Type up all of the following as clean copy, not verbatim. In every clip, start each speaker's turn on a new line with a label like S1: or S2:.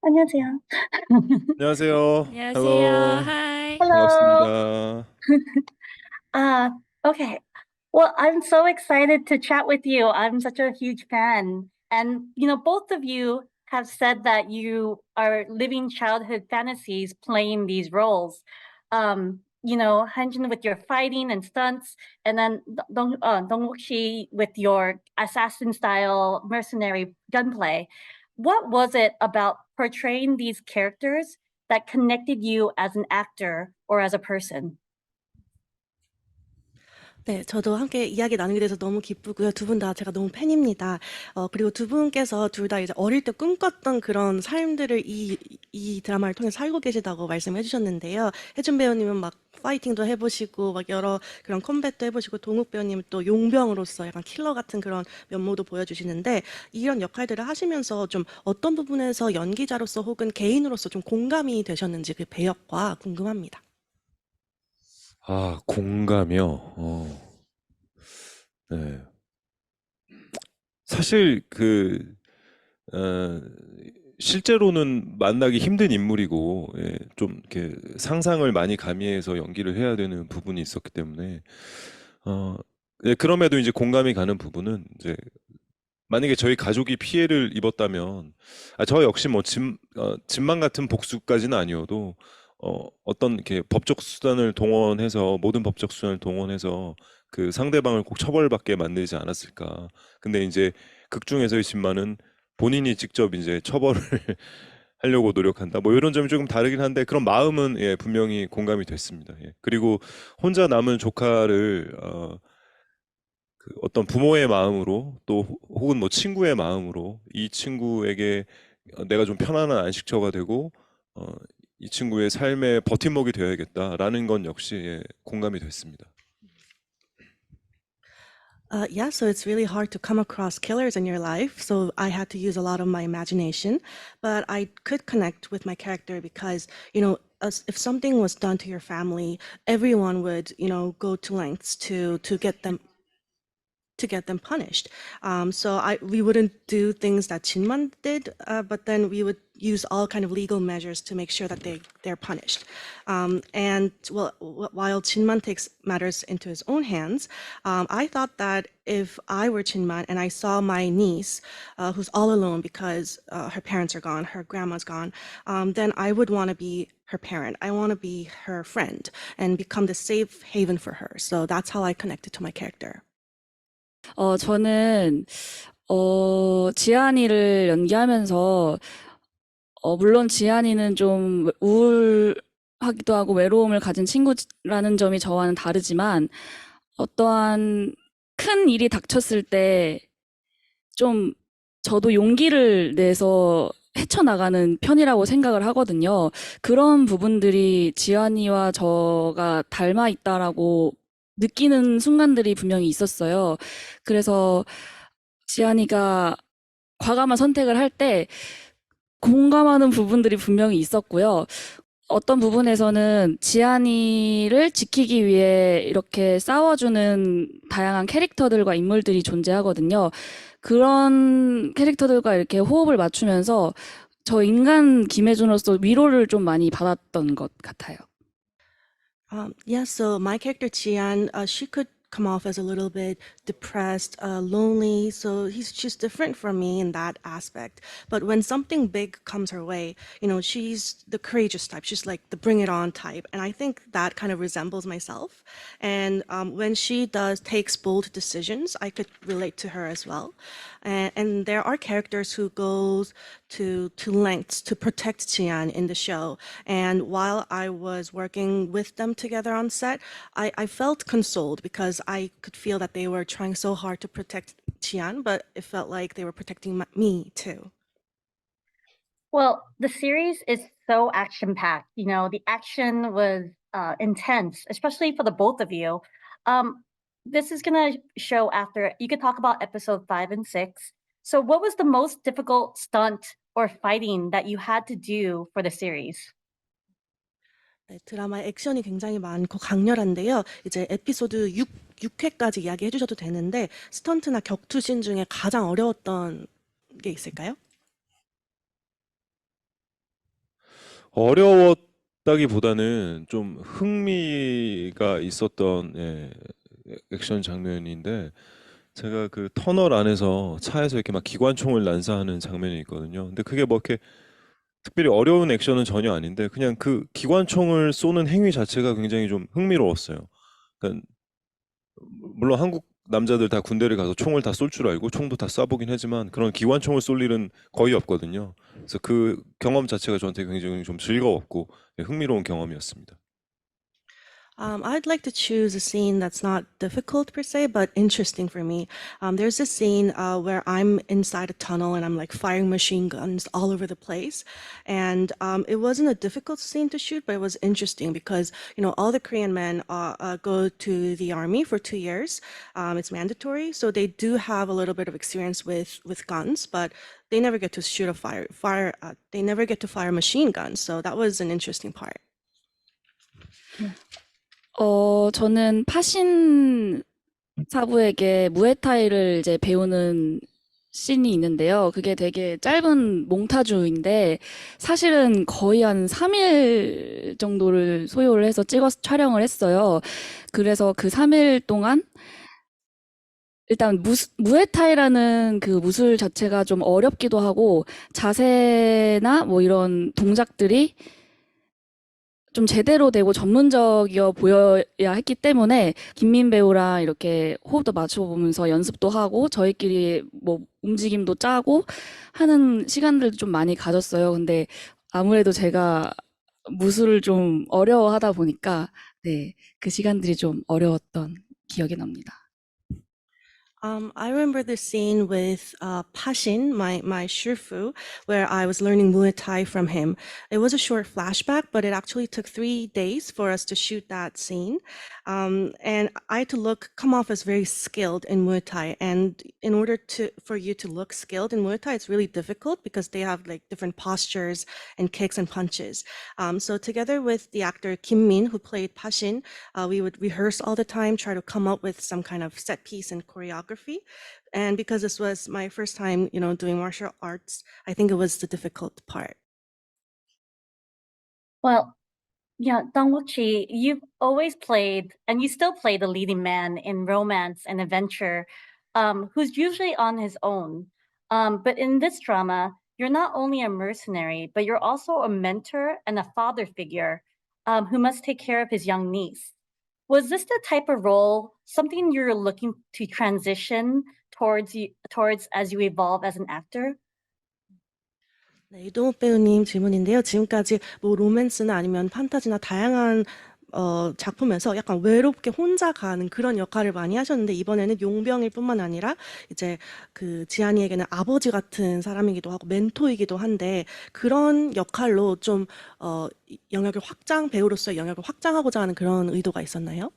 S1: 안녕하세요.
S2: 안녕하세요.
S3: 안녕하세요.
S2: Hello.
S3: Hi.
S1: Hello.
S2: 반갑습니다.
S1: Uh, okay. Well, I'm so excited to chat with you. I'm such a huge fan. And, both of you have said that you are living childhood fantasies playing these roles. Hanjin with your fighting and stunts, and then Dongwook Shi with your assassin style mercenary gunplay. What was it about portraying these characters that connected you as an actor or as a person?
S3: 네, 저도 함께 이야기 나누게 돼서 너무 기쁘고요. 두 분 다 제가 너무 팬입니다. 그리고 두 분께서 둘 다 이제 어릴 때 꿈꿨던 그런 삶들을 이 드라마를 통해 살고 계시다고 말씀해 주셨는데요. 혜준 배우님은 막 파이팅도 해보시고, 막 여러 그런 컴뱃도 해보시고, 동욱 배우님은 또 용병으로서 약간 킬러 같은 그런 면모도 보여주시는데, 이런 역할들을 하시면서 좀 어떤 부분에서 연기자로서 혹은 개인으로서 좀 공감이 되셨는지 그 배역과 궁금합니다.
S2: 아, 공감이요. 네. 사실 어, 실제로는 만나기 힘든 인물이고, 예, 좀 이렇게 상상을 많이 가미해서 연기를 해야 되는 부분이 있었기 때문에, 어, 예, 그럼에도 이제 공감이 가는 부분은 이제 만약에 저희 가족이 피해를 입었다면, 저 역시 뭐 집만 같은 복수까지는 아니어도, 어떤 이렇게 법적 수단을 동원해서, 모든 법적 수단을 동원해서 그 상대방을 꼭 처벌받게 만들지 않았을까. 근데 이제 극 중에서의 진만은 본인이 직접 이제 처벌을 하려고 노력한다. 뭐 이런 점이 조금 다르긴 한데 그런 마음은 예, 분명히 공감이 됐습니다. 예. 그리고 혼자 남은 조카를 그 어떤 부모의 마음으로 또 혹은 뭐 친구의 마음으로 이 친구에게 내가 좀 편안한 안식처가 되고 어, 이 친구의 삶의 버팀목이 되어야겠다라는 건 역시 예, 공감이 됐습니다.
S3: Yeah, so it's really hard to come across killers in your life. So I had to use a lot of my imagination, but I could connect with my character because, if something was done to your family, everyone would, go to lengths to get them punished. So we wouldn't do things that Chinman did, but then we would use all kind of legal measures to make sure that they're punished. And well, while Chinman takes matters into his own hands, I thought that if I were Chinman and I saw my niece, who's all alone because her parents are gone, her grandma's gone, then I would want to be her parent. I want to be her friend and become the safe haven for her. So that's how I connected to my character.
S4: 저는, 지안이를 연기하면서, 물론 지안이는 좀 우울하기도 하고 외로움을 가진 친구라는 점이 저와는 다르지만, 어떠한 큰 일이 닥쳤을 때, 좀, 저도 용기를 내서 헤쳐나가는 편이라고 생각을 하거든요. 그런 부분들이 지안이와 저가 닮아 있다라고 느끼는 순간들이 분명히 있었어요. 그래서 지안이가 과감한 선택을 할 때 공감하는 부분들이 분명히 있었고요. 어떤 부분에서는 지안이를 지키기 위해 이렇게 싸워주는 다양한 캐릭터들과 인물들이 존재하거든요. 그런 캐릭터들과 이렇게 호흡을 맞추면서 저 인간 김혜준으로서 위로를 좀 많이 받았던 것 같아요.
S3: Yeah, so my character Chian, she could come off as a little bit depressed, lonely. So she's different from me in that aspect. But when something big comes her way, she's the courageous type. She's like the bring it on type, and I think that kind of resembles myself. And when she takes bold decisions, I could relate to her as well. And there are characters who goes to lengths to protect Chian in the show. And while I was working with them together on set, I felt consoled because I could feel that they were trying so hard to protect Chian, but it felt like they were protecting me too.
S1: Well, the series is so action-packed. The action was intense, especially for the both of you. This is gonna show after. You could talk about episode 5 and 6. So, what was the most difficult stunt or fighting that you had to do for the series?
S3: 네, 드라마의 액션이 굉장히 많고 강렬한데요. 이제 에피소드 6회까지 이야기해 주셔도 되는데 스턴트나 격투신 중에 가장 어려웠던 게 있을까요?
S2: 어려웠다기보다는 좀 흥미가 있었던 액션 장면인데 제가 그 터널 안에서 차에서 이렇게 막 기관총을 난사하는 장면이 있거든요. 근데 그게 뭐 이렇게 특별히 어려운 액션은 전혀 아닌데 그냥 그 기관총을 쏘는 행위 자체가 굉장히 좀 흥미로웠어요. 그러니까 물론 한국 남자들 다 군대를 가서 총을 다 쏠 줄 알고 총도 다 쏴보긴 하지만 그런 기관총을 쏠 일은 거의 없거든요. 그래서 그 경험 자체가 저한테 굉장히 좀 즐거웠고 흥미로운 경험이었습니다.
S3: I'd like to choose a scene that's not difficult per se, but interesting for me. There's a scene where I'm inside a tunnel and I'm like firing machine guns all over the place. And it wasn't a difficult scene to shoot, but it was interesting because, you know, all the Korean men go to the army for 2 years. It's mandatory. So they do have a little bit of experience with guns, but they never get to shoot they never get to fire machine guns. So that was an interesting part.
S4: 저는 파신 사부에게 무에타이를 이제 배우는 씬이 있는데요. 그게 되게 짧은 몽타주인데 사실은 거의 한 3일 정도를 소요를 해서 찍어서 촬영을 했어요. 그래서 그 3일 동안 일단 무에타이라는 그 무술 자체가 좀 어렵기도 하고 자세나 뭐 이런 동작들이 좀 제대로 되고 전문적이어 보여야 했기 때문에 김민 배우랑 이렇게 호흡도 맞춰보면서 연습도 하고 저희끼리 뭐 움직임도 짜고 하는 시간들도 좀 많이 가졌어요. 근데 아무래도 제가 무술을 좀 어려워하다 보니까 네, 그 시간들이 좀 어려웠던 기억이 납니다.
S3: I remember the scene with Pashin, my shifu, where I was learning Muay Thai from him. It was a short flashback, but it actually took 3 days for us to shoot that scene. And I had to come off as very skilled in Muay Thai. And in order for you to look skilled in Muay Thai, it's really difficult because they have like different postures and kicks and punches. So together with the actor Kim Min, who played Pashin, we would rehearse all the time, try to come up with some kind of set piece and choreography. And because this was my first time, you know, doing martial arts, I think it was the difficult part.
S1: Well, yeah, Dongwoo-chi, you've always played, and you still play the leading man in romance and adventure, who's usually on his own. But in this drama, you're not only a mercenary, but you're also a mentor and a father figure, who must take care of his young niece. Was this the type of role, something you're looking to transition towards as you evolve as an actor?
S3: 네, 이동욱 배우님 질문인데요. 지금까지 뭐 로맨스나 아니면 판타지나 다양한 작품에서 약간 외롭게 혼자 가는 그런 역할을 많이 하셨는데 이번에는 용병일 뿐만 아니라 이제 그 지안이에게는 아버지 같은 사람이기도 하고 멘토이기도 한데 그런 역할로 좀 배우로서의 영역을 확장하고자 하는 그런 의도가 있었나요?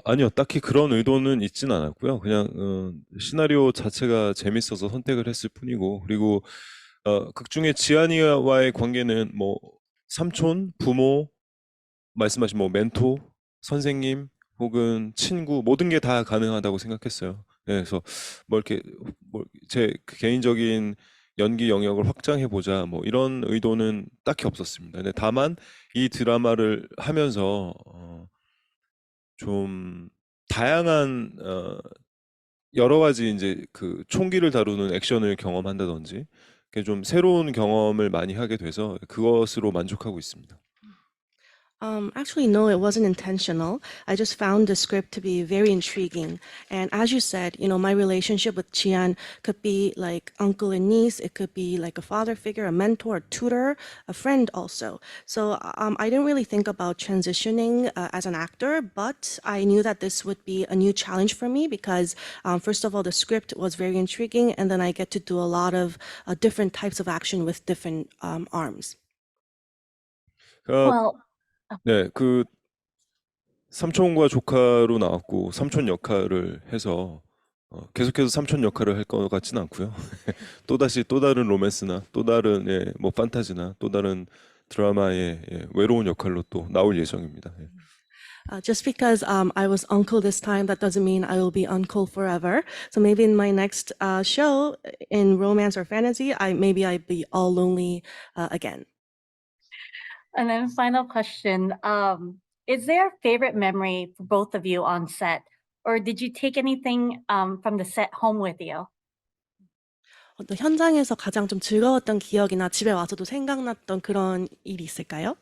S2: 아니요. 딱히 그런 의도는 있진 않았고요. 그냥 시나리오 자체가 재밌어서 선택을 했을 뿐이고 그리고 극 중에 지안이와의 관계는 뭐 삼촌, 부모, 말씀하신 뭐 멘토, 선생님 혹은 친구 모든 게 다 가능하다고 생각했어요. 네, 그래서 뭐 이렇게 뭐 제 개인적인 연기 영역을 확장해 보자 뭐 이런 의도는 딱히 없었습니다. 근데 다만 이 드라마를 하면서 좀 다양한 여러 가지 이제 그 총기를 다루는 액션을 경험한다든지 좀 새로운 경험을 많이 하게 돼서 그것으로 만족하고 있습니다.
S3: Actually, no, it wasn't intentional. I just found the script to be very intriguing. And as you said, you know, my relationship with Jian could be like uncle and niece. It could be like a father figure, a mentor, a tutor, a friend also. So I didn't really think about transitioning as an actor, but I knew that this would be a new challenge for me because, first of all, the script was very intriguing. And then I get to do a lot of different types of action with different arms.
S1: Well,
S2: 네, 그 삼촌과 조카로 나왔고 삼촌 역할을 해서 계속해서 삼촌 역할을 할 것 같지는 않고요. 또다시 또 다른 로맨스나 또 다른 뭐 판타지나 또 다른 드라마의 외로운 역할로 또 나올 예정입니다.
S3: Just because I was uncle this time, that doesn't mean I will be uncle forever. So maybe in my next show, in romance or fantasy, maybe I'd be all lonely again.
S1: And then final question, is there a favorite memory for both of you on set? Or did you take anything from the set home with you?
S3: 어떤 현장에서 가장 좀 즐거웠던 기억이나 집에 와서도 생각났던 그런 일이 있을까요?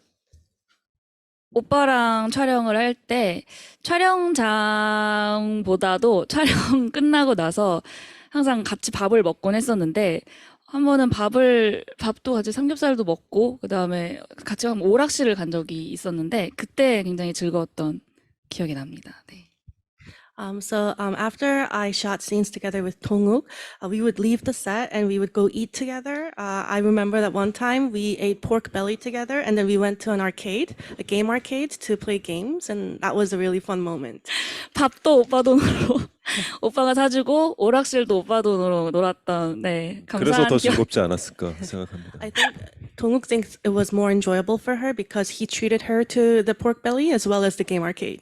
S4: 오빠랑 촬영을 할 때 촬영장보다도 촬영 끝나고 나서 항상 같이 밥을 먹곤 했었는데 한 번은 밥도 같이 삼겹살도 먹고 그다음에 같이 한번 오락실을 간 적이 있었는데 그때 굉장히 즐거웠던 기억이 납니다. 네.
S3: After I shot scenes together with Dong-wook, we would leave the set and we would go eat together. I remember that one time we ate pork belly together and then we went to an arcade, a game arcade, to play games, and that was a really fun moment.
S4: 밥도 오빠 돈으로 오빠가 사주고 오락실도 오빠 돈으로 놀았던 네,
S2: 그래서
S4: 감사한
S2: 더
S4: 기억.
S2: 즐겁지 않았을까 생각합니다.
S3: I think Dong-wook thinks it was more enjoyable for her because he treated her to the pork belly as well as the game arcade.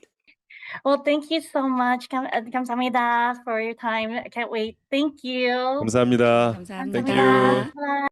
S1: Well, thank you so much. 감사합니다 for your time. I can't wait. Thank you.
S2: 감사합니다.
S4: 감사합니다.
S2: Thank you.
S1: Bye.